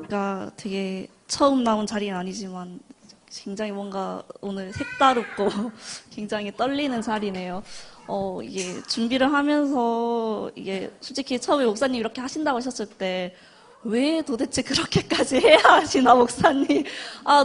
제가 되게 처음 나온 자리는 아니지만 굉장히 뭔가 오늘 색다르고 굉장히 떨리는 자리네요. 이게 준비를 하면서 이게 솔직히 처음에 목사님 이렇게 하신다고 하셨을 때 왜 도대체 그렇게까지 해야 하시나, 목사님.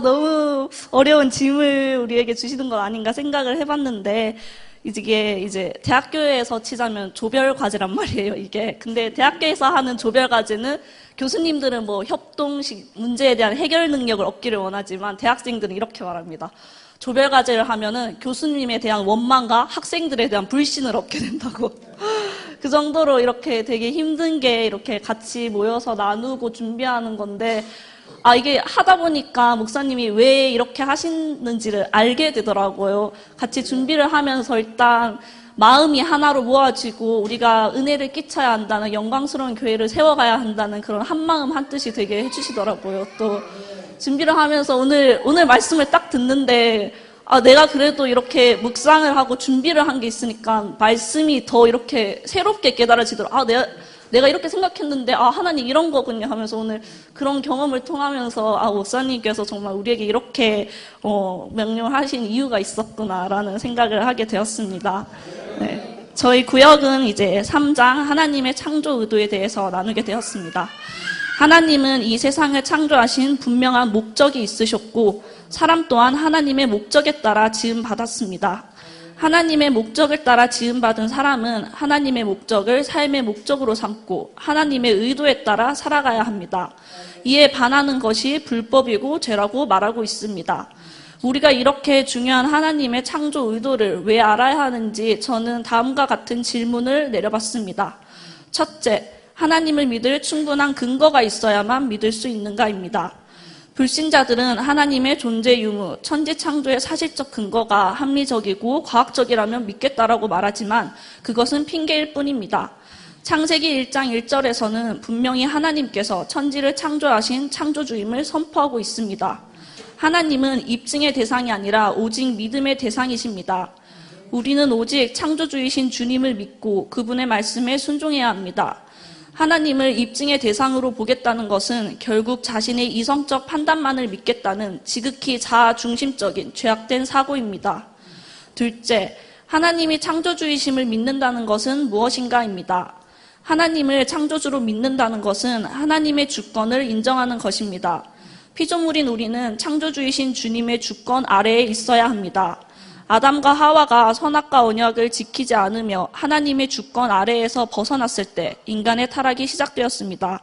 너무 어려운 짐을 우리에게 주시는 건 아닌가 생각을 해봤는데, 이게 이제 대학교에서 치자면 조별 과제란 말이에요, 이게. 근데 대학교에서 하는 조별 과제는 교수님들은 뭐 협동식 문제에 대한 해결 능력을 얻기를 원하지만 대학생들은 이렇게 말합니다. 조별 과제를 하면은 교수님에 대한 원망과 학생들에 대한 불신을 얻게 된다고. 그 정도로 이렇게 되게 힘든 게 이렇게 같이 모여서 나누고 준비하는 건데, 이게 하다 보니까 목사님이 왜 이렇게 하시는지를 알게 되더라고요. 같이 준비를 하면서 일단 마음이 하나로 모아지고 우리가 은혜를 끼쳐야 한다는, 영광스러운 교회를 세워가야 한다는 그런 한마음 한뜻이 되게 해주시더라고요. 또 준비를 하면서 오늘 말씀을 딱 듣는데, 내가 그래도 이렇게 묵상을 하고 준비를 한 게 있으니까 말씀이 더 이렇게 새롭게 깨달아지더라고요. 내가 이렇게 생각했는데, 하나님 이런 거군요 하면서 오늘 그런 경험을 통하면서, 목사님께서 정말 우리에게 이렇게, 명령하신 이유가 있었구나라는 생각을 하게 되었습니다. 네. 저희 구역은 이제 3장 하나님의 창조 의도에 대해서 나누게 되었습니다. 하나님은 이 세상을 창조하신 분명한 목적이 있으셨고, 사람 또한 하나님의 목적에 따라 지음받았습니다. 하나님의 목적을 따라 지음받은 사람은 하나님의 목적을 삶의 목적으로 삼고 하나님의 의도에 따라 살아가야 합니다. 이에 반하는 것이 불법이고 죄라고 말하고 있습니다. 우리가 이렇게 중요한 하나님의 창조 의도를 왜 알아야 하는지 저는 다음과 같은 질문을 내려봤습니다. 첫째, 하나님을 믿을 충분한 근거가 있어야만 믿을 수 있는가입니다. 불신자들은 하나님의 존재 유무, 천지 창조의 사실적 근거가 합리적이고 과학적이라면 믿겠다라고 말하지만 그것은 핑계일 뿐입니다. 창세기 1장 1절에서는 분명히 하나님께서 천지를 창조하신 창조주임을 선포하고 있습니다. 하나님은 입증의 대상이 아니라 오직 믿음의 대상이십니다. 우리는 오직 창조주이신 주님을 믿고 그분의 말씀에 순종해야 합니다. 하나님을 입증의 대상으로 보겠다는 것은 결국 자신의 이성적 판단만을 믿겠다는 지극히 자아중심적인 죄악된 사고입니다. 둘째, 하나님이 창조주이심을 믿는다는 것은 무엇인가입니다. 하나님을 창조주로 믿는다는 것은 하나님의 주권을 인정하는 것입니다. 피조물인 우리는 창조주이신 주님의 주권 아래에 있어야 합니다. 아담과 하와가 선악과 언약을 지키지 않으며 하나님의 주권 아래에서 벗어났을 때 인간의 타락이 시작되었습니다.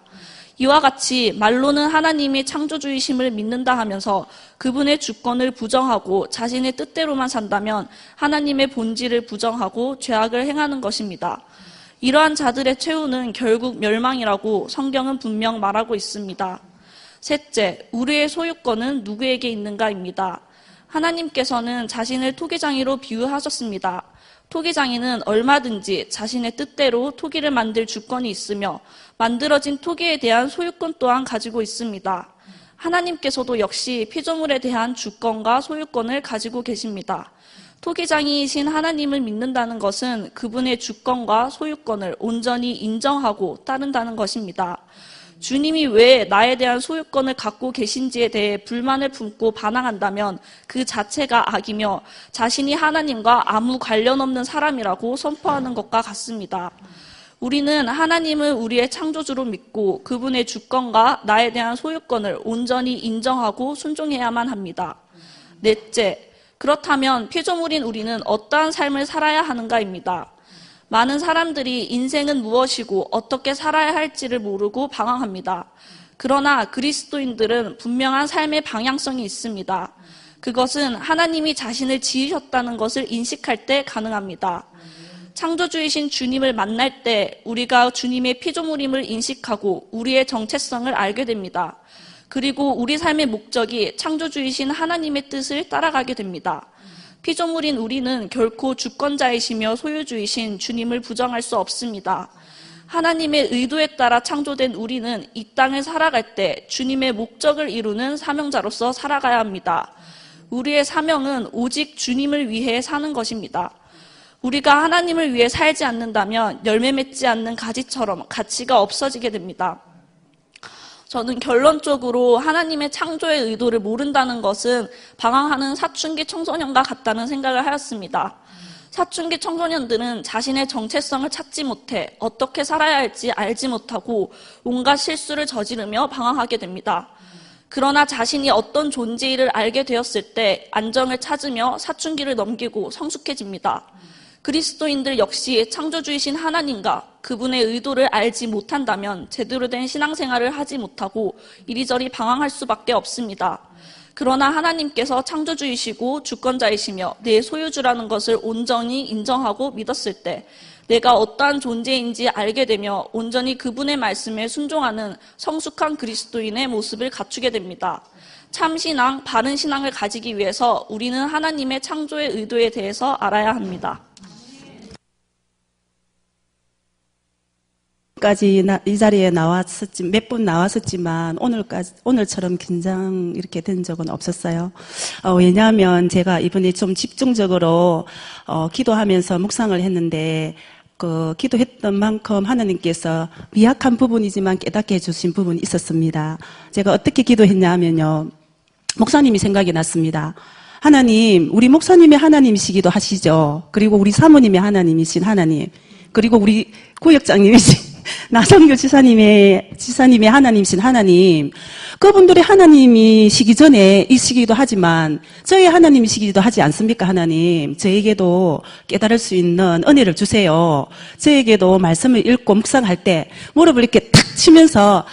이와 같이 말로는 하나님이 창조주이심을 믿는다 하면서 그분의 주권을 부정하고 자신의 뜻대로만 산다면 하나님의 본질을 부정하고 죄악을 행하는 것입니다. 이러한 자들의 최후는 결국 멸망이라고 성경은 분명 말하고 있습니다. 셋째, 우리의 소유권은 누구에게 있는가입니다. 하나님께서는 자신을 토기장이로 비유하셨습니다. 토기장이는 얼마든지 자신의 뜻대로 토기를 만들 주권이 있으며 만들어진 토기에 대한 소유권 또한 가지고 있습니다. 하나님께서도 역시 피조물에 대한 주권과 소유권을 가지고 계십니다. 토기장이신 하나님을 믿는다는 것은 그분의 주권과 소유권을 온전히 인정하고 따른다는 것입니다. 주님이 왜 나에 대한 소유권을 갖고 계신지에 대해 불만을 품고 반항한다면 그 자체가 악이며 자신이 하나님과 아무 관련 없는 사람이라고 선포하는 것과 같습니다. 우리는 하나님을 우리의 창조주로 믿고 그분의 주권과 나에 대한 소유권을 온전히 인정하고 순종해야만 합니다. 넷째, 그렇다면 피조물인 우리는 어떠한 삶을 살아야 하는가입니다. 많은 사람들이 인생은 무엇이고 어떻게 살아야 할지를 모르고 방황합니다. 그러나 그리스도인들은 분명한 삶의 방향성이 있습니다. 그것은 하나님이 자신을 지으셨다는 것을 인식할 때 가능합니다. 창조주이신 주님을 만날 때 우리가 주님의 피조물임을 인식하고 우리의 정체성을 알게 됩니다. 그리고 우리 삶의 목적이 창조주이신 하나님의 뜻을 따라가게 됩니다. 피조물인 우리는 결코 주권자이시며 소유주이신 주님을 부정할 수 없습니다. 하나님의 의도에 따라 창조된 우리는 이 땅을 살아갈 때 주님의 목적을 이루는 사명자로서 살아가야 합니다. 우리의 사명은 오직 주님을 위해 사는 것입니다. 우리가 하나님을 위해 살지 않는다면 열매 맺지 않는 가지처럼 가치가 없어지게 됩니다. 저는 결론적으로 하나님의 창조의 의도를 모른다는 것은 방황하는 사춘기 청소년과 같다는 생각을 하였습니다. 사춘기 청소년들은 자신의 정체성을 찾지 못해 어떻게 살아야 할지 알지 못하고 온갖 실수를 저지르며 방황하게 됩니다. 그러나 자신이 어떤 존재를 알게 되었을 때 안정을 찾으며 사춘기를 넘기고 성숙해집니다. 그리스도인들 역시 창조주이신 하나님과 그분의 의도를 알지 못한다면 제대로 된 신앙생활을 하지 못하고 이리저리 방황할 수밖에 없습니다. 그러나 하나님께서 창조주이시고 주권자이시며 내 소유주라는 것을 온전히 인정하고 믿었을 때 내가 어떠한 존재인지 알게 되며 온전히 그분의 말씀에 순종하는 성숙한 그리스도인의 모습을 갖추게 됩니다. 참신앙, 바른 신앙을 가지기 위해서 우리는 하나님의 창조의 의도에 대해서 알아야 합니다. 까지 이 자리에 몇 분 나왔었지만 오늘처럼 긴장 이렇게 된 적은 없었어요. 왜냐하면 제가 이번에 좀 집중적으로 기도하면서 묵상을 했는데 기도했던 만큼 하나님께서 미약한 부분이지만 깨닫게 해주신 부분이 있었습니다. 제가 어떻게 기도했냐면요, 목사님이 생각이 났습니다. 하나님, 우리 목사님의 하나님이시기도 하시죠. 그리고 우리 사모님의 하나님이신 하나님, 그리고 우리 구역장님이신 나성규 지사님의 하나님이신 하나님, 그분들의 하나님이시기 전에 이시기도 하지만 저의 하나님이시기도 하지 않습니까? 하나님, 저에게도 깨달을 수 있는 은혜를 주세요. 저에게도 말씀을 읽고 묵상할 때 무릎을 이렇게 탁 치면서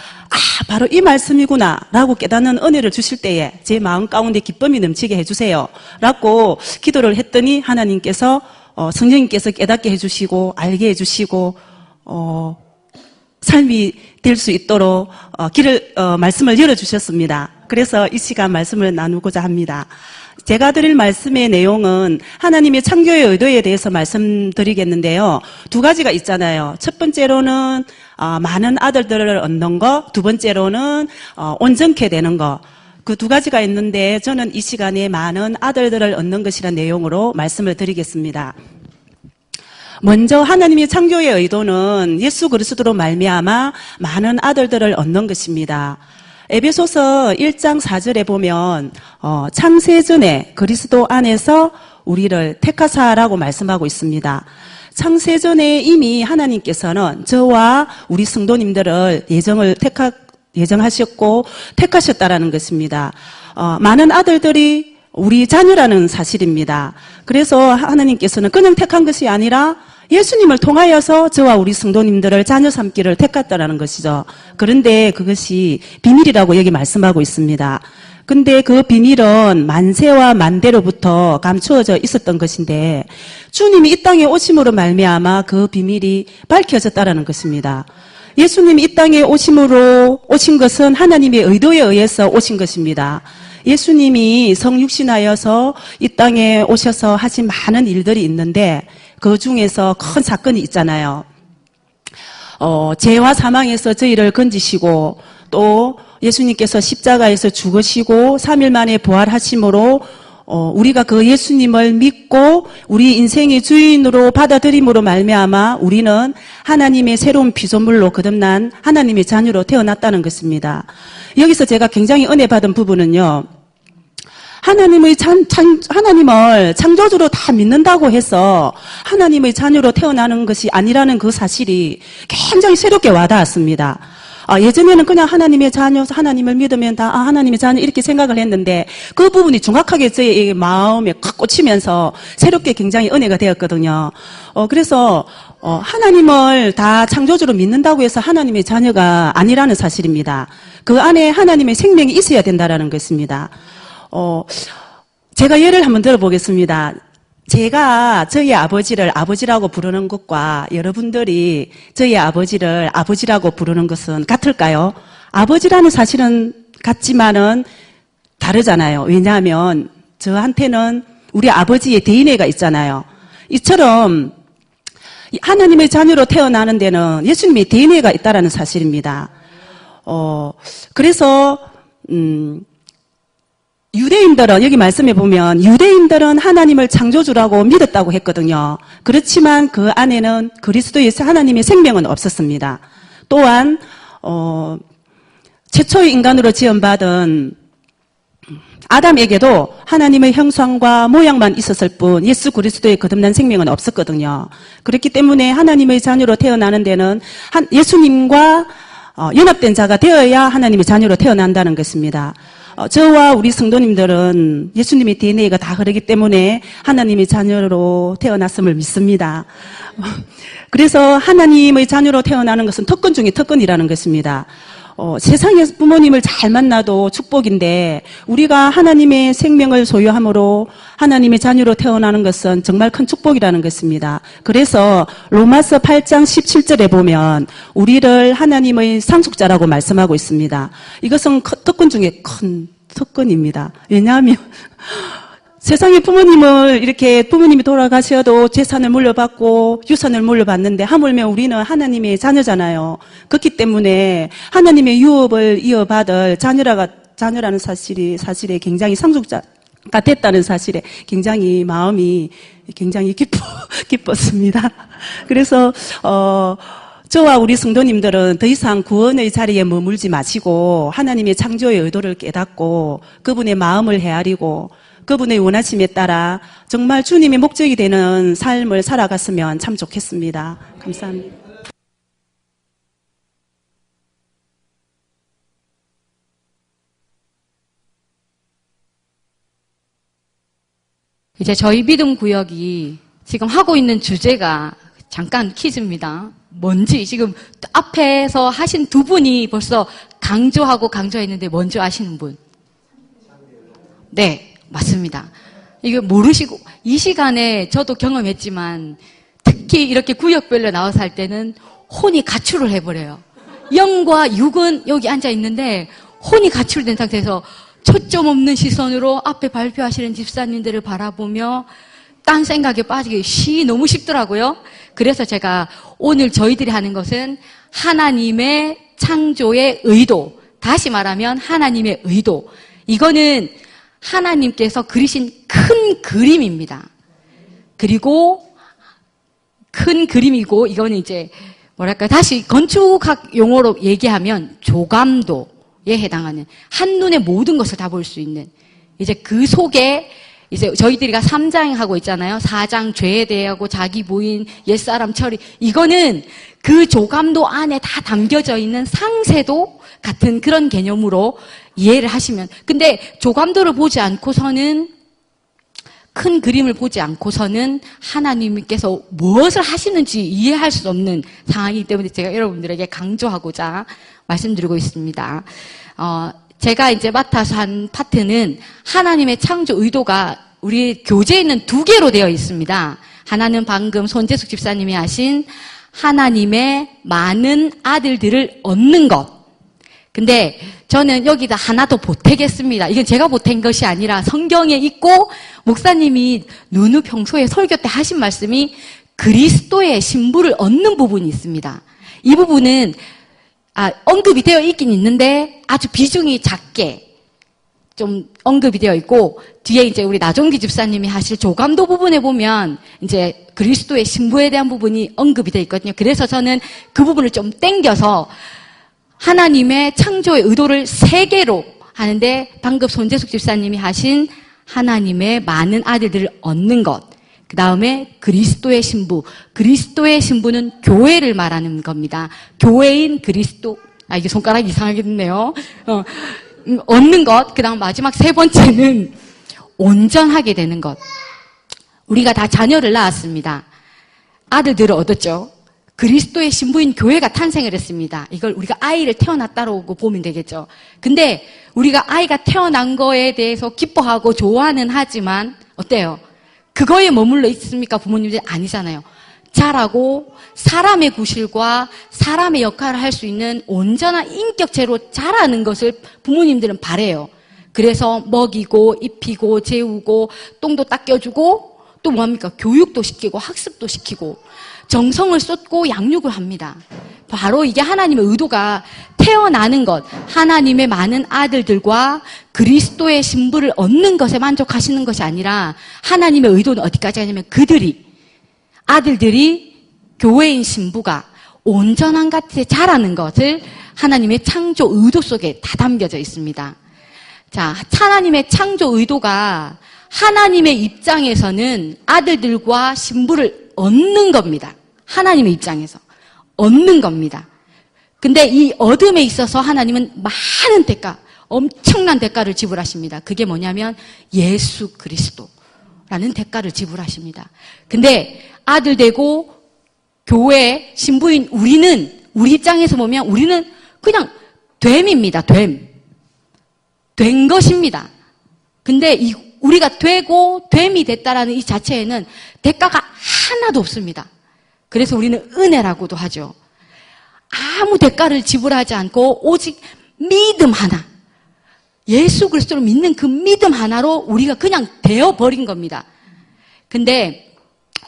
바로 이 말씀이구나 라고 깨닫는 은혜를 주실 때에 제 마음 가운데 기쁨이 넘치게 해주세요 라고 기도를 했더니 하나님께서 성령님께서 깨닫게 해주시고 알게 해주시고 삶이 될 수 있도록 말씀을 열어주셨습니다. 그래서 이 시간 말씀을 나누고자 합니다. 제가 드릴 말씀의 내용은 하나님의 창조의 의도에 대해서 말씀드리겠는데요. 두 가지가 있잖아요. 첫 번째로는 많은 아들들을 얻는 거, 두 번째로는 온전케 되는 거. 그 두 가지가 있는데 저는 이 시간에 많은 아들들을 얻는 것이라는 내용으로 말씀을 드리겠습니다. 먼저 하나님의 창조의 의도는 예수 그리스도로 말미암아 많은 아들들을 얻는 것입니다. 에베소서 1장 4절에 보면 창세전에 그리스도 안에서 우리를 택하사라고 말씀하고 있습니다. 창세전에 이미 하나님께서는 저와 우리 성도님들을 예정하셨고 택하셨다라는 것입니다. 많은 아들들이 우리 자녀라는 사실입니다. 그래서 하나님께서는 그냥 택한 것이 아니라 예수님을 통하여서 저와 우리 성도님들을 자녀 삼기를 택했다라는 것이죠. 그런데 그것이 비밀이라고 여기 말씀하고 있습니다. 근데 그 비밀은 만세와 만대로부터 감추어져 있었던 것인데 주님이 이 땅에 오심으로 말미암아 그 비밀이 밝혀졌다라는 것입니다. 예수님이 이 땅에 오신 것은 하나님의 의도에 의해서 오신 것입니다. 예수님이 성육신하여서 이 땅에 오셔서 하신 많은 일들이 있는데 그 중에서 큰 사건이 있잖아요. 죄와 사망에서 저희를 건지시고 또 예수님께서 십자가에서 죽으시고 3일 만에 부활하심으로 우리가 그 예수님을 믿고 우리 인생의 주인으로 받아들임으로 말미암아 우리는 하나님의 새로운 피조물로 거듭난 하나님의 자녀로 태어났다는 것입니다. 여기서 제가 굉장히 은혜 받은 부분은요, 하나님을 창조주로 다 믿는다고 해서 하나님의 자녀로 태어나는 것이 아니라는 그 사실이 굉장히 새롭게 와닿았습니다. 예전에는 그냥 하나님의 자녀서 하나님을 믿으면 다 하나님의 자녀 이렇게 생각을 했는데 그 부분이 정확하게 제 마음에 콱 꽂히면서 새롭게 굉장히 은혜가 되었거든요. 그래서 하나님을 다 창조주로 믿는다고 해서 하나님의 자녀가 아니라는 사실입니다. 그 안에 하나님의 생명이 있어야 된다라는 것입니다. 제가 예를 한번 들어보겠습니다. 제가 저희 아버지를 아버지라고 부르는 것과 여러분들이 저희 아버지를 아버지라고 부르는 것은 같을까요? 아버지라는 사실은 같지만은 다르잖아요. 왜냐하면 저한테는 우리 아버지의 DNA가 있잖아요. 이처럼 하나님의 자녀로 태어나는 데는 예수님의 DNA가 있다라는 사실입니다. 그래서 유대인들은 여기 말씀해 보면 유대인들은 하나님을 창조주라고 믿었다고 했거든요. 그렇지만 그 안에는 그리스도 예수 하나님의 생명은 없었습니다. 또한 최초의 인간으로 지음받은 아담에게도 하나님의 형상과 모양만 있었을 뿐 예수 그리스도의 거듭난 생명은 없었거든요. 그렇기 때문에 하나님의 자녀로 태어나는 데는 예수님과 연합된 자가 되어야 하나님의 자녀로 태어난다는 것입니다. 저와 우리 성도님들은 예수님의 DNA가 다 그러기 때문에 하나님의 자녀로 태어났음을 믿습니다. 그래서 하나님의 자녀로 태어나는 것은 특권 중에 특권이라는 것입니다. 세상에 부모님을 잘 만나도 축복인데 우리가 하나님의 생명을 소유함으로 하나님의 자녀로 태어나는 것은 정말 큰 축복이라는 것입니다. 그래서 로마서 8장 17절에 보면 우리를 하나님의 상속자라고 말씀하고 있습니다. 이것은 특권 중에 큰 특권입니다. 왜냐하면 세상에 부모님이 돌아가셔도 재산을 물려받고 유산을 물려받는데 하물며 우리는 하나님의 자녀잖아요. 그렇기 때문에 하나님의 유업을 이어받을 자녀라는 사실에 굉장히 상속자가 됐다는 사실에 굉장히 마음이 굉장히 기뻤습니다. 그래서 저와 우리 성도님들은 더 이상 구원의 자리에 머물지 마시고 하나님의 창조의 의도를 깨닫고 그분의 마음을 헤아리고 그분의 원하심에 따라 정말 주님의 목적이 되는 삶을 살아갔으면 참 좋겠습니다. 감사합니다. 이제 저희 믿음 구역이 지금 하고 있는 주제가 잠깐 퀴즈입니다. 뭔지 지금 앞에서 하신 두 분이 벌써 강조했는데 뭔지 아시는 분? 네. 맞습니다. 이거 모르시고 이 시간에 저도 경험했지만 특히 이렇게 구역별로 나와서 할 때는 혼이 가출을 해버려요. 영과 육은 여기 앉아 있는데 혼이 가출된 상태에서 초점 없는 시선으로 앞에 발표하시는 집사님들을 바라보며 딴 생각에 빠지기 너무 쉽더라고요. 그래서 제가 오늘 저희들이 하는 것은 하나님의 창조의 의도, 다시 말하면 하나님의 의도, 이거는 하나님께서 그리신 큰 그림입니다. 그리고 큰 그림이고 이거는 이제 다시 건축학 용어로 얘기하면 조감도에 해당하는 한눈에 모든 것을 다 볼 수 있는 이제 그 속에 이제 저희들이가 3장 하고 있잖아요. 4장 죄에 대하고 자기 부인, 옛사람 처리, 이거는 그 조감도 안에 다 담겨져 있는 상세도 같은 그런 개념으로 이해를 하시면, 근데 조감도를 보지 않고서는, 큰 그림을 보지 않고서는 하나님께서 무엇을 하시는지 이해할 수 없는 상황이기 때문에 제가 여러분들에게 강조하고자 말씀드리고 있습니다. 제가 이제 맡아서 한 파트는 하나님의 창조 의도가 우리 교재에 있는 두 개로 되어 있습니다. 하나는 방금 손재숙 집사님이 하신 하나님의 많은 아들들을 얻는 것. 근데 저는 여기다 하나 더 보태겠습니다. 이건 제가 보탠 것이 아니라 성경에 있고 목사님이 누누 평소에 설교 때 하신 말씀이 그리스도의 신부를 얻는 부분이 있습니다. 이 부분은 언급이 되어 있긴 있는데 아주 비중이 작게 좀 언급이 되어 있고, 뒤에 이제 우리 나종기 집사님이 하실 조감도 부분에 보면 이제 그리스도의 신부에 대한 부분이 언급이 되어 있거든요. 그래서 저는 그 부분을 좀 땡겨서 하나님의 창조의 의도를 세 개로 하는데, 방금 손재숙 집사님이 하신 하나님의 많은 아들들을 얻는 것, 그 다음에 그리스도의 신부. 그리스도의 신부는 교회를 말하는 겁니다. 교회인 그리스도. 이게 손가락이 이상하게 됐네요. 얻는 것. 그 다음 마지막 세 번째는 온전하게 되는 것. 우리가 다 자녀를 낳았습니다. 아들들을 얻었죠. 그리스도의 신부인 교회가 탄생을 했습니다. 이걸 우리가 아이를 태어났다고 보면 되겠죠. 근데 우리가 아이가 태어난 거에 대해서 기뻐하고 좋아는 하지만 어때요? 그거에 머물러 있습니까? 부모님들 아니잖아요. 자라고 사람의 구실과 사람의 역할을 할 수 있는 온전한 인격체로 자라는 것을 부모님들은 바래요. 그래서 먹이고 입히고 재우고 똥도 닦여주고 또 뭐합니까? 교육도 시키고 학습도 시키고. 정성을 쏟고 양육을 합니다. 바로 이게 하나님의 의도가 태어나는 것, 하나님의 많은 아들들과 그리스도의 신부를 얻는 것에 만족하시는 것이 아니라 하나님의 의도는 어디까지 하냐면 아들들이 교회인 신부가 온전한 같이 자라는 것을 하나님의 창조 의도 속에 다 담겨져 있습니다. 자, 하나님의 창조 의도가 하나님의 입장에서는 아들들과 신부를 얻는 겁니다. 하나님의 입장에서 얻는 겁니다. 근데 이 얻음에 있어서 하나님은 많은 대가, 엄청난 대가를 지불하십니다. 그게 뭐냐면 예수 그리스도라는 대가를 지불하십니다. 근데 아들 되고 교회 신부인 우리 입장에서 보면 우리는 그냥 됨입니다. 된 것입니다. 근데 우리가 되고 됨이 됐다라는 이 자체에는 대가가 하나도 없습니다. 그래서 우리는 은혜라고도 하죠. 아무 대가를 지불하지 않고 오직 믿음 하나, 예수 그리스도를 믿는 그 믿음 하나로 우리가 그냥 되어버린 겁니다. 근데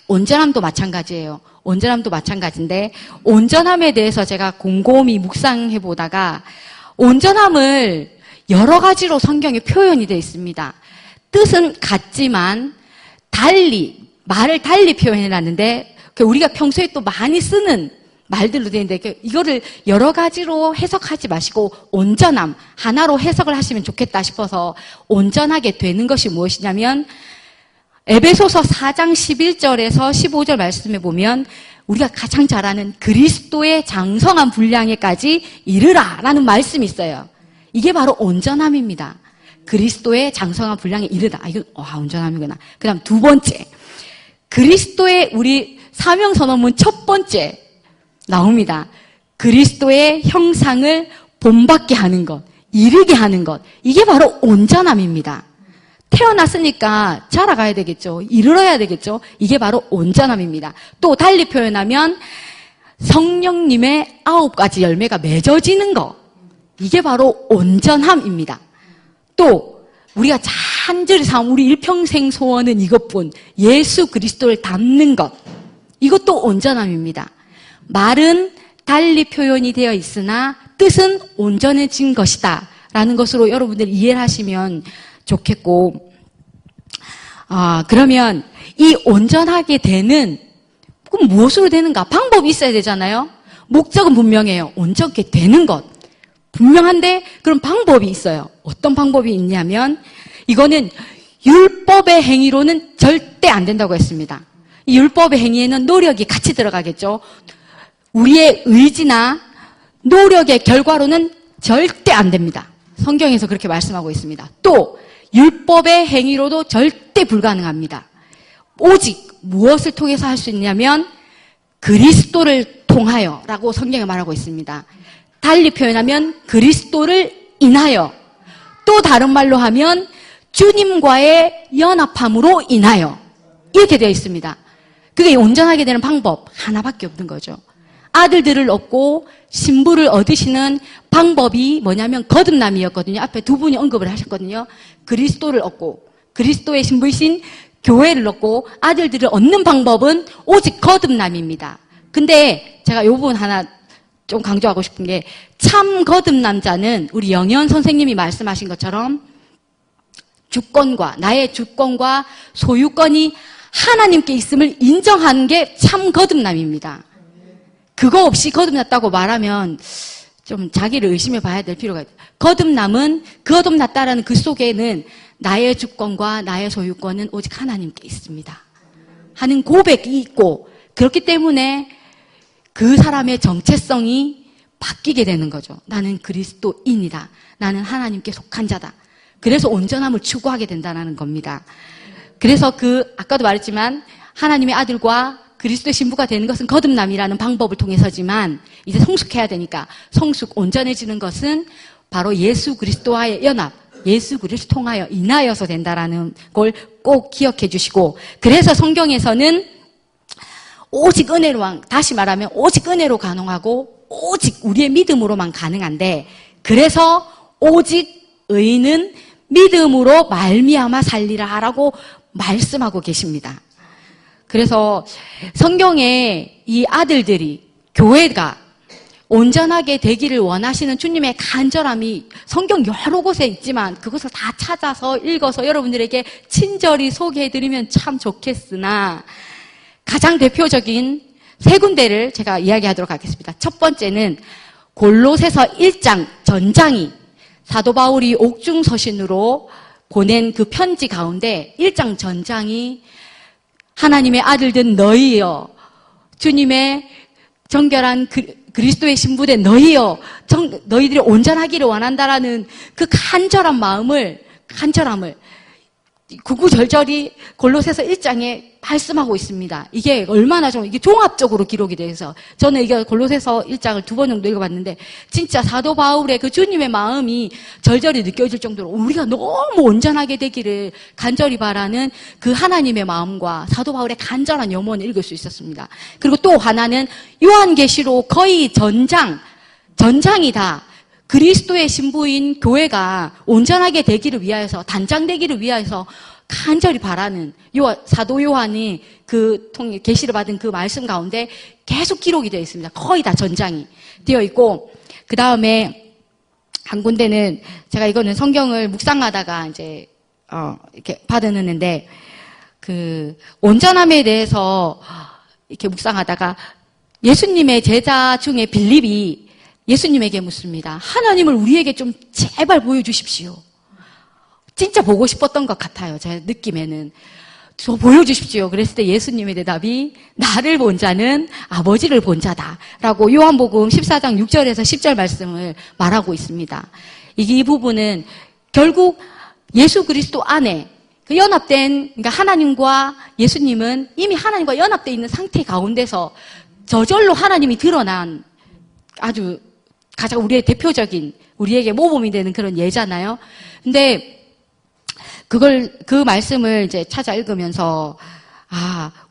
온전함도 마찬가지예요. 온전함도 마찬가지인데 온전함에 대해서 제가 곰곰이 묵상해 보다가 온전함을 여러 가지로 성경에 표현이 되어 있습니다. 뜻은 같지만 말을 달리 표현해 놨는데 우리가 평소에 또 많이 쓰는 말들로 되는데 이거를 여러 가지로 해석하지 마시고 온전함 하나로 해석을 하시면 좋겠다 싶어서 온전하게 되는 것이 무엇이냐면 에베소서 4장 11절에서 15절 말씀에 보면 우리가 가장 잘 아는 그리스도의 장성한 분량에까지 이르라라는 말씀이 있어요. 이게 바로 온전함입니다. 그리스도의 장성한 분량에 이르다. 이건 온전함이구나. 그 다음 두 번째, 그리스도의 우리 사명선언문 첫 번째 나옵니다. 그리스도의 형상을 본받게 하는 것, 이르게 하는 것. 이게 바로 온전함입니다. 태어났으니까 자라가야 되겠죠. 이르러야 되겠죠. 이게 바로 온전함입니다. 또 달리 표현하면 성령님의 9가지 열매가 맺어지는 것. 이게 바로 온전함입니다. 또 우리가 간절히 삼은 우리 일평생 소원은 이것뿐, 예수 그리스도를 닮는 것. 이것도 온전함입니다. 말은 달리 표현이 되어 있으나 뜻은 온전해진 것이다 라는 것으로 여러분들 이해를 하시면 좋겠고, 그러면 이 온전하게 되는, 그럼 무엇으로 되는가? 방법이 있어야 되잖아요. 목적은 분명해요. 온전하게 되는 것. 분명한데 그럼 방법이 있어요. 어떤 방법이 있냐면 이거는 율법의 행위로는 절대 안 된다고 했습니다. 이 율법의 행위에는 노력이 같이 들어가겠죠. 우리의 의지나 노력의 결과로는 절대 안 됩니다. 성경에서 그렇게 말씀하고 있습니다. 또 율법의 행위로도 절대 불가능합니다. 오직 무엇을 통해서 할 수 있냐면 그리스도를 통하여라고 성경에 말하고 있습니다. 달리 표현하면 그리스도를 인하여, 또 다른 말로 하면 주님과의 연합함으로 인하여, 이렇게 되어 있습니다. 그게 온전하게 되는 방법 하나밖에 없는 거죠. 아들들을 얻고 신부를 얻으시는 방법이 뭐냐면 거듭남이었거든요. 앞에 두 분이 언급을 하셨거든요. 그리스도를 얻고 그리스도의 신부이신 교회를 얻고 아들들을 얻는 방법은 오직 거듭남입니다. 근데 제가 이 부분 하나 좀 강조하고 싶은 게, 참 거듭남자는 우리 영현 선생님이 말씀하신 것처럼 나의 주권과 소유권이 하나님께 있음을 인정하는 게 참 거듭남입니다. 그거 없이 거듭났다고 말하면 좀 자기를 의심해 봐야 될 필요가 있어요. 거듭났다라는 그 속에는 나의 주권과 나의 소유권은 오직 하나님께 있습니다 하는 고백이 있고, 그렇기 때문에 그 사람의 정체성이 바뀌게 되는 거죠. 나는 그리스도인이다. 나는 하나님께 속한 자다. 그래서 온전함을 추구하게 된다는 겁니다. 그래서 아까도 말했지만 하나님의 아들과 그리스도의 신부가 되는 것은 거듭남이라는 방법을 통해서지만 이제 성숙해야 되니까 온전해지는 것은 바로 예수 그리스도와의 연합, 예수 그리스도 통하여 인하여서 된다라는 걸 꼭 기억해 주시고, 그래서 성경에서는 오직 은혜로만, 다시 말하면 오직 은혜로 가능하고 오직 우리의 믿음으로만 가능한데, 그래서 오직 의인은 믿음으로 말미암아 살리라라고 말씀하고 계십니다. 그래서 성경에 이 아들들이, 교회가 온전하게 되기를 원하시는 주님의 간절함이 성경 여러 곳에 있지만 그것을 다 찾아서 읽어서 여러분들에게 친절히 소개해드리면 참 좋겠으나 가장 대표적인 세 군데를 제가 이야기하도록 하겠습니다. 첫 번째는 골로새서 1장 전장이 사도 바울이 옥중서신으로 보낸 그 편지 가운데 1장 전장이 하나님의 아들된 너희여, 주님의 정결한 그리스도의 신부된 너희여, 너희들이 온전하기를 원한다라는 그 간절함을 구구절절히 골로새서 1장에 말씀하고 있습니다. 이게 얼마나 이게 종합적으로 기록이 돼서 저는 이게 골로새서 1장을 2번 정도 읽어봤는데 진짜 사도 바울의 그 주님의 마음이 절절히 느껴질 정도로 우리가 너무 온전하게 되기를 간절히 바라는 그 하나님의 마음과 사도 바울의 간절한 염원을 읽을 수 있었습니다. 그리고 또 하나는 요한계시록 거의 전장이 다 그리스도의 신부인 교회가 온전하게 되기를 위하여서, 단장되기를 위하여서 간절히 바라는 사도 요한이 그 계시를 받은 그 말씀 가운데 계속 기록이 되어 있습니다. 거의 다 전장이 되어 있고, 그 다음에 한 군데는 제가 이거는 성경을 묵상하다가 이제 이렇게 받아냈는데, 그 온전함에 대해서 이렇게 묵상하다가 예수님의 제자 중에 빌립이 예수님에게 묻습니다. 하나님을 우리에게 좀 제발 보여주십시오. 진짜 보고 싶었던 것 같아요. 제 느낌에는. 저 보여주십시오. 그랬을 때 예수님의 대답이 나를 본 자는 아버지를 본 자다 라고 요한복음 14장 6절에서 10절 말씀을 말하고 있습니다. 이 부분은 결국 예수 그리스도 안에 그 연합된, 그러니까 하나님과 예수님은 이미 하나님과 연합되어 있는 상태 가운데서 저절로 하나님이 드러난 아주 가장 우리의 대표적인, 우리에게 모범이 되는 그런 예잖아요. 근데 그 말씀을 이제 찾아 읽으면서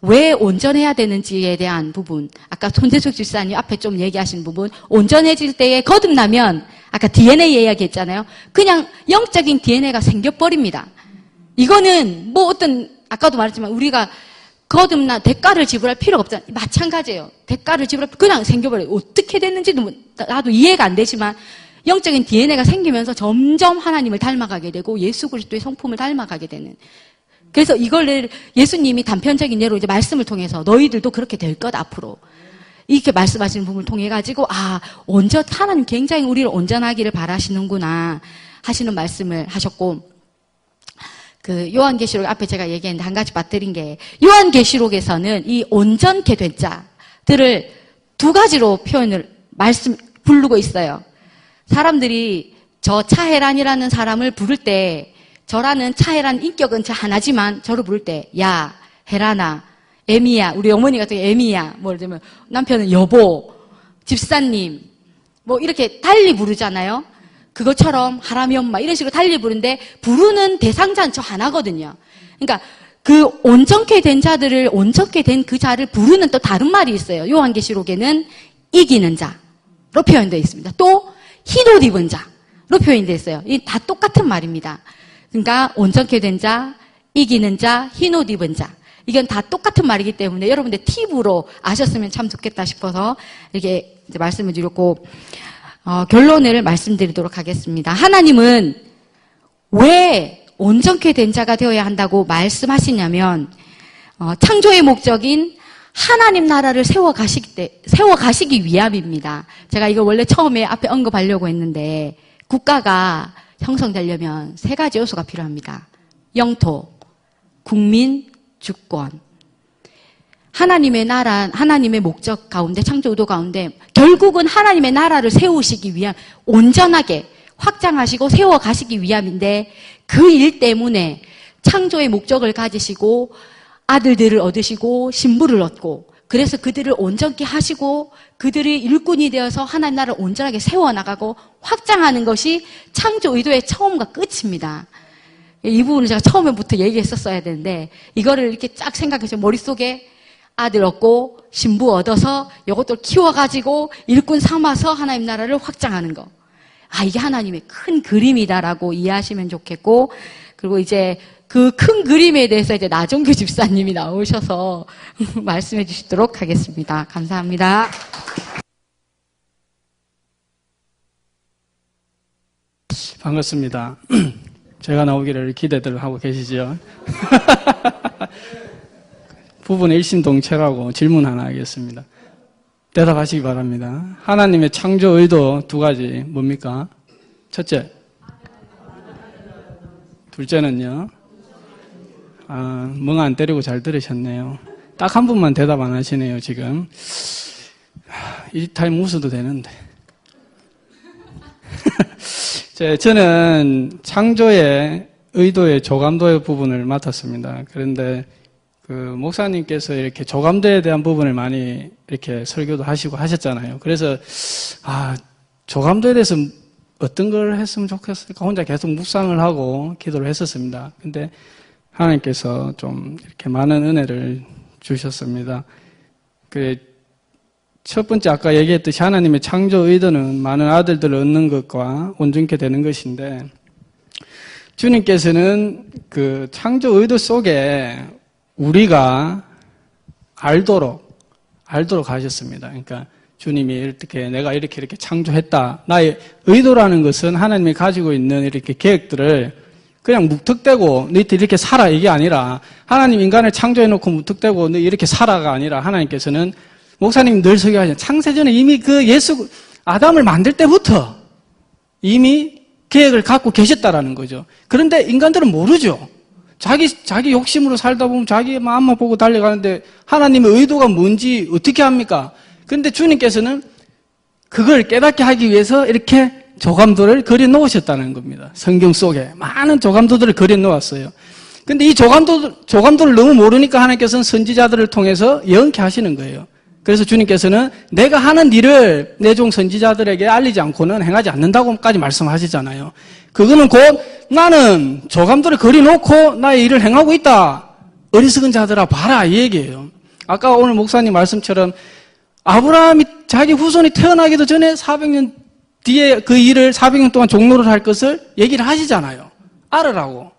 왜 온전해야 되는지에 대한 부분, 아까 손재숙 집사님 앞에 좀 얘기하신 부분, 온전해질 때에 거듭나면 아까 DNA 이야기했잖아요. 그냥 영적인 DNA가 생겨버립니다. 이거는 아까도 말했지만 우리가 거듭나 대가를 지불할 필요가 없잖아요. 마찬가지예요. 대가를 그냥 생겨버려요. 어떻게 됐는지도 나도 이해가 안 되지만 영적인 DNA가 생기면서 점점 하나님을 닮아가게 되고 예수 그리스도의 성품을 닮아가게 되는. 그래서 이걸 예수님이 단편적인 예로 이제 말씀을 통해서 너희들도 그렇게 될 것 앞으로 이렇게 말씀하시는 부분을 통해 가지고 하나님 굉장히 우리를 온전하기를 바라시는구나 하시는 말씀을 하셨고. 그 요한계시록 앞에 제가 얘기했는데 한 가지 빠뜨린 게 요한계시록에서는 이 온전케 된 자들을 두 가지로 부르고 있어요. 사람들이 저 차헤란이라는 사람을 부를 때 저라는 차헤란 인격은 저 하나지만 저를 부를 때 야, 헤라나, 에미야, 우리 어머니 같은 경우 에미야, 예를 들면 남편은 여보, 집사님 이렇게 달리 부르잖아요. 그것처럼 하람이 엄마 이런 식으로 달리 부르는데 부르는 대상자는 저 하나거든요. 그러니까 그 온전케 된 자들을 온전케 된 그 자를 부르는 또 다른 말이 있어요. 요한계시록에는 이기는 자로 표현되어 있습니다. 또 흰옷 입은 자로 표현되어 있어요. 이 다 똑같은 말입니다. 그러니까 온전케 된 자, 이기는 자, 흰옷 입은 자. 이건 다 똑같은 말이기 때문에 여러분들 팁으로 아셨으면 참 좋겠다 싶어서 이렇게 이제 말씀을 드렸고 결론을 말씀드리도록 하겠습니다. 하나님은 왜 온전케 된 자가 되어야 한다고 말씀하시냐면 창조의 목적인 하나님 나라를 세워가시기 위함입니다. 제가 이거 원래 처음에 앞에 언급하려고 했는데 국가가 형성되려면 세 가지 요소가 필요합니다. 영토, 국민, 주권. 하나님의 나라, 하나님의 목적 가운데, 창조 의도 가운데 결국은 하나님의 나라를 세우시기 위함, 온전하게 확장하시고 세워가시기 위함인데 그 일 때문에 창조의 목적을 가지시고 아들들을 얻으시고 신부를 얻고 그래서 그들을 온전케 하시고 그들이 일꾼이 되어서 하나님 나라를 온전하게 세워나가고 확장하는 것이 창조 의도의 처음과 끝입니다. 이 부분을 제가 처음에부터 얘기했었어야 되는데 이거를 이렇게 쫙 생각해서 머릿속에 아들 얻고 신부 얻어서 이것들 키워가지고 일꾼 삼아서 하나님 나라를 확장하는 거. 이게 하나님의 큰 그림이다라고 이해하시면 좋겠고 그리고 이제 그 큰 그림에 대해서 이제 나종규 집사님이 나오셔서 말씀해 주시도록 하겠습니다. 감사합니다. 반갑습니다. 제가 나오기를 기대들 하고 계시죠? 부분의 일심동체라고 질문 하나 하겠습니다. 대답하시기 바랍니다. 하나님의 창조 의도 두 가지 뭡니까? 첫째, 둘째는요? 멍 안 때리고 잘 들으셨네요. 딱 한 분만 대답 안 하시네요, 지금. 이 타임 웃어도 되는데. 저는 창조의 의도의 조감도의 부분을 맡았습니다. 그런데 그 목사님께서 이렇게 조감도에 대한 부분을 많이 이렇게 설교도 하시고 하셨잖아요. 그래서 조감도에 대해서 어떤 걸 했으면 좋겠을까 혼자 계속 묵상을 하고 기도를 했었습니다. 근데 하나님께서 좀 이렇게 많은 은혜를 주셨습니다. 첫 번째 아까 얘기했듯이 하나님의 창조 의도는 많은 아들들을 얻는 것과 온전케 되는 것인데 주님께서는 그 창조 의도 속에 우리가 알도록 하셨습니다. 그러니까 주님이 이렇게 내가 이렇게 창조했다. 나의 의도라는 것은 하나님이 가지고 있는 이렇게 계획들을 그냥 무턱대고 너희들 이렇게 살아 이게 아니라 하나님 인간을 창조해놓고 무턱대고 너희 이렇게 살아가 아니라 하나님께서는 목사님 늘 설교하시죠. 창세전에 이미 아담을 만들 때부터 이미 계획을 갖고 계셨다라는 거죠. 그런데 인간들은 모르죠. 자기 욕심으로 살다 보면 자기 마음만 보고 달려가는데 하나님의 의도가 뭔지 어떻게 합니까? 그런데 주님께서는 그걸 깨닫게 하기 위해서 이렇게 조감도를 그려 놓으셨다는 겁니다. 성경 속에 많은 조감도들을 그려 놓았어요. 근데 이 조감도를 너무 모르니까 하나님께서는 선지자들을 통해서 예언케 하시는 거예요. 그래서 주님께서는 내가 하는 일을 내 종 선지자들에게 알리지 않고는 행하지 않는다고까지 말씀하시잖아요. 그거는 곧 나는 조감도를 그려놓고 나의 일을 행하고 있다. 어리석은 자들아 봐라 이 얘기예요. 아까 오늘 목사님 말씀처럼 아브라함이 자기 후손이 태어나기도 전에 400년 뒤에 그 일을 400년 동안 종로를 할 것을 얘기를 하시잖아요. 알으라고.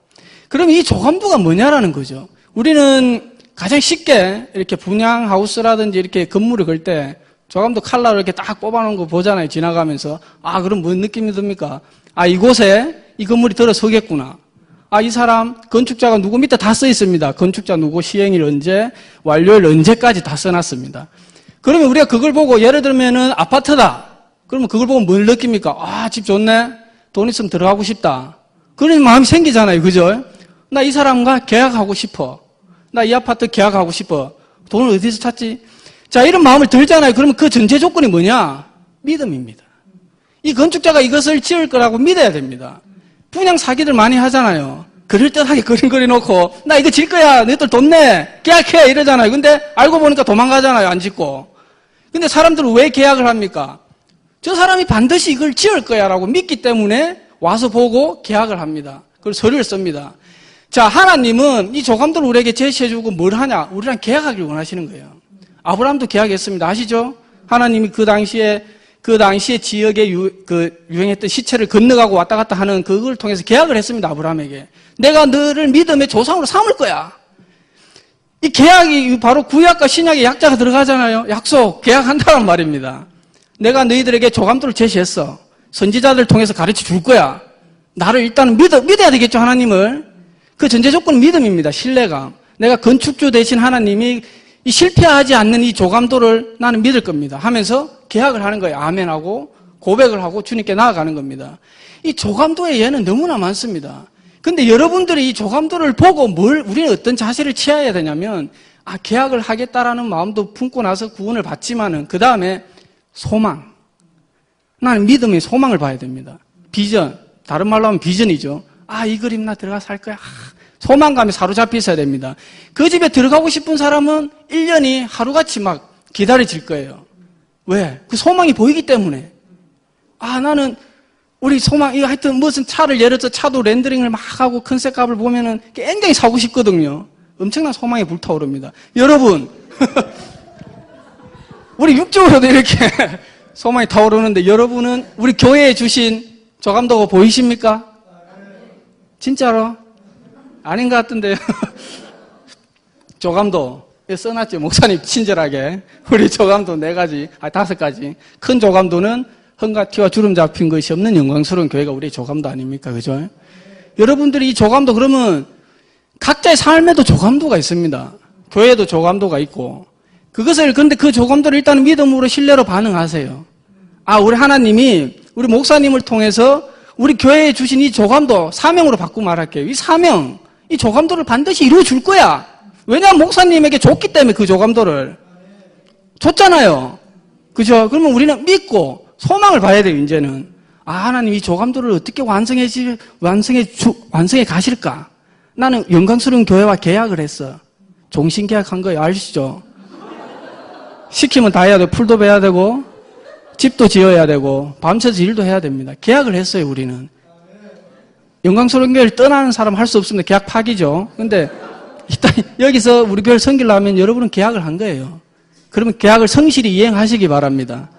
그럼 이 조감도가 뭐냐라는 거죠. 우리는 가장 쉽게 이렇게 분양하우스라든지 이렇게 건물을 걸 때 조감도 칼라로 이렇게 딱 뽑아놓은 거 보잖아요. 지나가면서. 그럼 뭔 느낌이 듭니까? 이곳에 이 건물이 들어서겠구나. 이 사람 건축자가 누구 밑에 다 써 있습니다. 건축자 누구 시행일 언제 완료일 언제까지 다 써놨습니다. 그러면 우리가 그걸 보고 예를 들면은 아파트다. 그러면 그걸 보고 뭘 느낍니까? 집 좋네. 돈 있으면 들어가고 싶다. 그런 마음이 생기잖아요. 그죠? 나 이 사람과 계약하고 싶어. 나 이 아파트 계약하고 싶어. 돈을 어디서 찾지? 자, 이런 마음을 들잖아요. 그러면 그 전제 조건이 뭐냐? 믿음입니다. 이 건축자가 이것을 지을 거라고 믿어야 됩니다. 분양 사기들 많이 하잖아요. 그럴듯하게 그림 그려놓고 나 이거 질 거야. 너희들 돈 내. 계약해. 이러잖아요. 근데 알고 보니까 도망가잖아요. 안 짓고. 근데 사람들은 왜 계약을 합니까? 저 사람이 반드시 이걸 지을 거야 라고 믿기 때문에 와서 보고 계약을 합니다. 그리고 서류를 씁니다. 자, 하나님은 이 조감도를 우리에게 제시해주고 뭘 하냐? 우리랑 계약하길 원하시는 거예요. 아브라함도 계약했습니다. 아시죠? 하나님이 그 당시에 지역에 유행했던 시체를 건너가고 왔다 갔다 하는 그걸 통해서 계약을 했습니다. 아브라함에게. 내가 너를 믿음의 조상으로 삼을 거야. 이 계약이 바로 구약과 신약의 약자가 들어가잖아요. 약속, 계약한다는 말입니다. 내가 너희들에게 조감도를 제시했어. 선지자들을 통해서 가르쳐 줄 거야. 나를 일단은 믿어야 되겠죠, 하나님을. 그 전제 조건은 믿음입니다. 신뢰감. 내가 건축주 되신 하나님이 이 실패하지 않는 이 조감도를 나는 믿을 겁니다. 하면서 계약을 하는 거예요. 아멘하고 고백을 하고 주님께 나아가는 겁니다. 이 조감도의 예는 너무나 많습니다. 근데 여러분들이 이 조감도를 보고 우리는 어떤 자세를 취해야 되냐면, 계약을 하겠다라는 마음도 품고 나서 구원을 받지만은, 그 다음에 소망. 나는 믿음의 소망을 봐야 됩니다. 비전. 다른 말로 하면 비전이죠. 이 그림 나 들어가서 할 거야. 소망감에 사로잡혀 있어야 됩니다. 그 집에 들어가고 싶은 사람은 1년이 하루같이 막 기다려질 거예요. 왜? 그 소망이 보이기 때문에. 나는 우리 소망, 이거 하여튼 무슨 차를 예를 들어 차도 렌더링을 막 하고 컨셉 값을 보면은 굉장히 사고 싶거든요. 엄청난 소망이 불타오릅니다. 여러분, 우리 육적으로도 이렇게 소망이 타오르는데 여러분은 우리 교회에 주신 조감도가 보이십니까? 진짜로? 아닌 것 같은데요. 조감도 써놨죠. 목사님 친절하게. 우리 조감도 4가지, 5가지. 큰 조감도는 흠과 티와 주름 잡힌 것이 없는 영광스러운 교회가 우리의 조감도 아닙니까? 그죠? 여러분들이 이 조감도 그러면 각자의 삶에도 조감도가 있습니다. 교회에도 조감도가 있고. 근데 그 조감도를 일단 믿음으로 신뢰로 반응하세요. 아, 우리 하나님이 우리 목사님을 통해서 우리 교회에 주신 이 조감도 사명으로 바꾸고 말할게요. 이 사명, 이 조감도를 반드시 이루어 줄 거야. 왜냐하면 목사님에게 줬기 때문에 그 조감도를 줬잖아요. 그죠? 그러면 우리는 믿고 소망을 봐야 돼요, 이제는. 아, 하나님 이 조감도를 어떻게 완성해 가실까? 나는 영광스러운 교회와 계약을 했어. 종신 계약한 거예요. 아시죠? 시키면 다 해야 되고, 풀도 베야 되고, 집도 지어야 되고, 밤새서 일도 해야 됩니다. 계약을 했어요, 우리는. 영광스러운 교회를 떠나는 사람 할 수 없습니다. 계약 파기죠. 근데 일단 여기서 우리 교회를 섬기려면 여러분은 계약을 한 거예요. 그러면 계약을 성실히 이행하시기 바랍니다.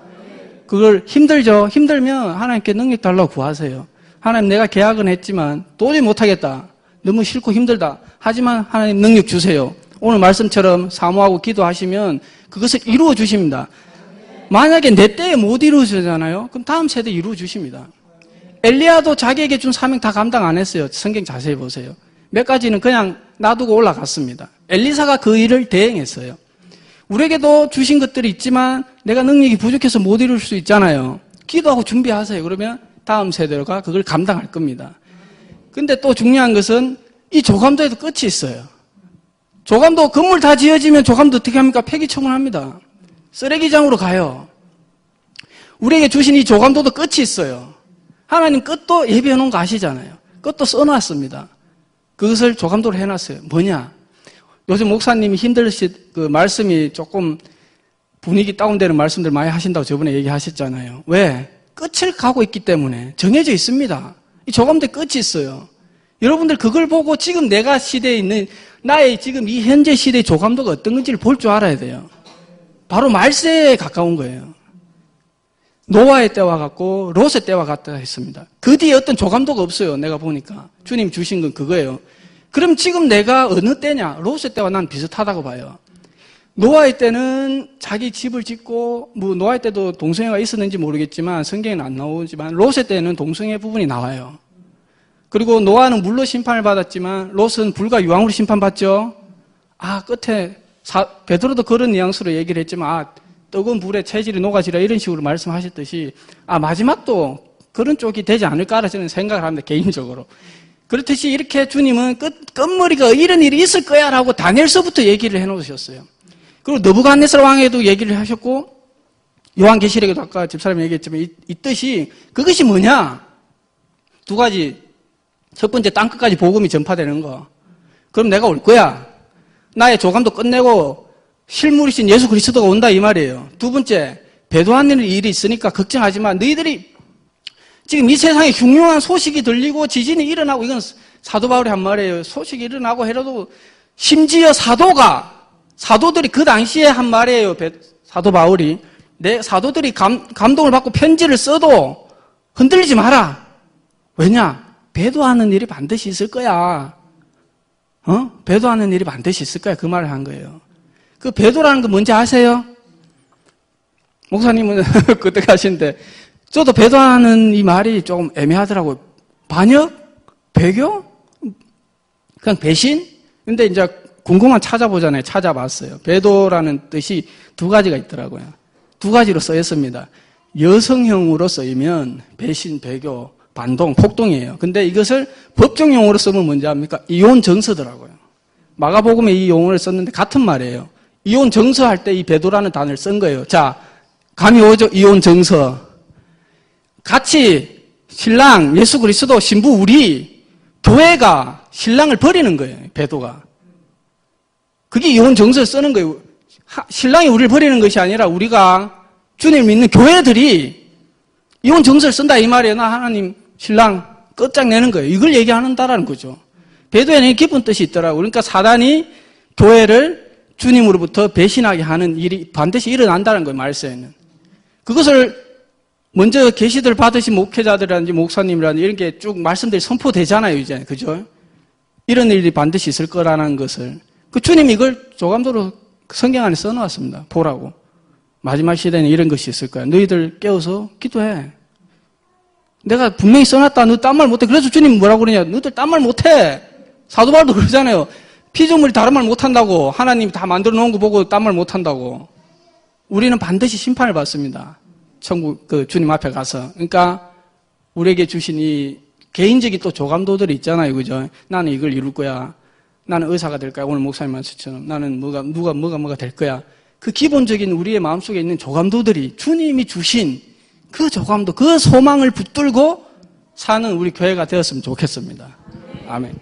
그걸 힘들죠? 힘들면 하나님께 능력 달라고 구하세요. 하나님 내가 계약은 했지만 도저히 못하겠다. 너무 싫고 힘들다. 하지만 하나님 능력 주세요. 오늘 말씀처럼 사모하고 기도하시면 그것을 이루어 주십니다. 만약에 내 때에 못 이루어지잖아요. 그럼 다음 세대에 이루어 주십니다. 엘리야도 자기에게 준 사명 다 감당 안 했어요. 성경 자세히 보세요. 몇 가지는 그냥 놔두고 올라갔습니다. 엘리사가 그 일을 대행했어요. 우리에게도 주신 것들이 있지만 내가 능력이 부족해서 못 이룰 수 있잖아요. 기도하고 준비하세요. 그러면 다음 세대가 그걸 감당할 겁니다. 근데 또 중요한 것은 이 조감도에도 끝이 있어요. 조감도 건물 다 지어지면 조감도 어떻게 합니까? 폐기 처분합니다. 쓰레기장으로 가요. 우리에게 주신 이 조감도도 끝이 있어요. 하나님 끝도 예비해 놓은 거 아시잖아요. 끝도 써놨습니다. 그것을 조감도로 해놨어요. 뭐냐? 요즘 목사님이 그 말씀이 조금 분위기 다운되는 말씀들 많이 하신다고 저번에 얘기하셨잖아요. 왜? 끝을 가고 있기 때문에 정해져 있습니다. 이 조감도에 끝이 있어요. 여러분들 그걸 보고 지금 내가 시대에 있는 나의 지금 이 현재 시대의 조감도가 어떤 건지를 볼 줄 알아야 돼요. 바로 말세에 가까운 거예요. 노아의 때와 같고 롯의 때와 같다 했습니다. 그 뒤에 어떤 조감도가 없어요. 내가 보니까 주님 주신 건 그거예요. 그럼 지금 내가 어느 때냐? 롯의 때와 난 비슷하다고 봐요. 노아의 때는 자기 집을 짓고 노아의 때도 동성애가 있었는지 모르겠지만 성경에는 안 나오지만 롯의 때는 동성애 부분이 나와요. 그리고 노아는 물로 심판을 받았지만 롯은 불과 유황으로 심판받죠. 아, 끝에 베드로도 그런 뉘앙스로 얘기를 했지만 뜨거운 불에 체질이 녹아지라 이런 식으로 말씀하셨듯이 마지막도 그런 쪽이 되지 않을까라 저는 생각을 합니다. 개인적으로. 그렇듯이 이렇게 주님은 끝머리가 이런 일이 있을 거야 라고 다니엘서부터 얘기를 해놓으셨어요. 그리고 느부갓네살 왕에도 얘기를 하셨고 요한계시록에도 아까 집사람이 얘기했지만 이 뜻이 그것이 뭐냐? 2가지. 첫 번째 땅끝까지 복음이 전파되는 거. 그럼 내가 올 거야. 나의 조감도 끝내고 실물이신 예수 그리스도가 온다 이 말이에요. 2번째, 배도하는 일이 있으니까 걱정하지 마. 너희들이 지금 이 세상에 흉흉한 소식이 들리고 지진이 일어나고 이건 사도 바울이 한 말이에요. 소식이 일어나고 해도 심지어 사도들이 그 당시에 한 말이에요. 사도 바울이 사도들이 감동을 받고 편지를 써도 흔들리지 마라. 왜냐? 배도하는 일이 반드시 있을 거야. 배도하는 일이 반드시 있을 거야. 그 말을 한 거예요. 그 배도라는 거 뭔지 아세요? 목사님은 그때 가시는데 저도 배도하는 이 말이 조금 애매하더라고요. 반역? 배교? 그냥 배신? 근데 이제 궁금한 찾아보잖아요. 찾아봤어요. 배도라는 뜻이 2가지가 있더라고요. 2가지로 쓰였습니다. 여성형으로 쓰이면 배신, 배교, 반동, 폭동이에요. 근데 이것을 법정 용어로 쓰면 뭔지 압니까? 이혼 정서더라고요. 마가복음에 이 용어를 썼는데 같은 말이에요. 이혼 정서할 때 이 배도라는 단어를 쓴 거예요. 자, 감이 오죠? 이혼 정서. 같이 신랑, 예수 그리스도, 신부 우리 교회가 신랑을 버리는 거예요. 배도가. 그게 이혼 정서를 쓰는 거예요. 신랑이 우리를 버리는 것이 아니라 우리가 주님을 믿는 교회들이 이혼 정서를 쓴다 이 말이에요. 나 하나님 신랑 끝장내는 거예요. 이걸 얘기하는다라는 거죠. 배도에는 깊은 뜻이 있더라고요. 그러니까 사단이 교회를 주님으로부터 배신하게 하는 일이 반드시 일어난다는 거예요. 말세에는. 그것을 먼저 계시들 받으신 목회자들이라든지 목사님이라든지 이런 게 쭉 말씀들이 선포되잖아요. 이제. 그죠? 이런 일이 반드시 있을 거라는 것을 그 주님이 이걸 조감도로 성경 안에 써놓았습니다. 보라고. 마지막 시대에는 이런 것이 있을 거야. 너희들 깨워서 기도해. 내가 분명히 써놨다. 너 딴 말 못해. 그래서 주님 뭐라고 그러냐. 너희들 딴 말 못해. 사도 바울도 그러잖아요. 피조물이 다른 말 못한다고. 하나님이 다 만들어 놓은 거 보고 딴 말 못한다고. 우리는 반드시 심판을 받습니다. 천국, 주님 앞에 가서. 그러니까 우리에게 주신 이 개인적인 또 조감도들이 있잖아요. 그죠? 나는 이걸 이룰 거야. 나는 의사가 될 거야. 오늘 목사님 말씀처럼. 나는 뭐가 될 거야. 그 기본적인 우리의 마음속에 있는 조감도들이 주님이 주신 그 조감도, 그 소망을 붙들고 사는 우리 교회가 되었으면 좋겠습니다. 아멘.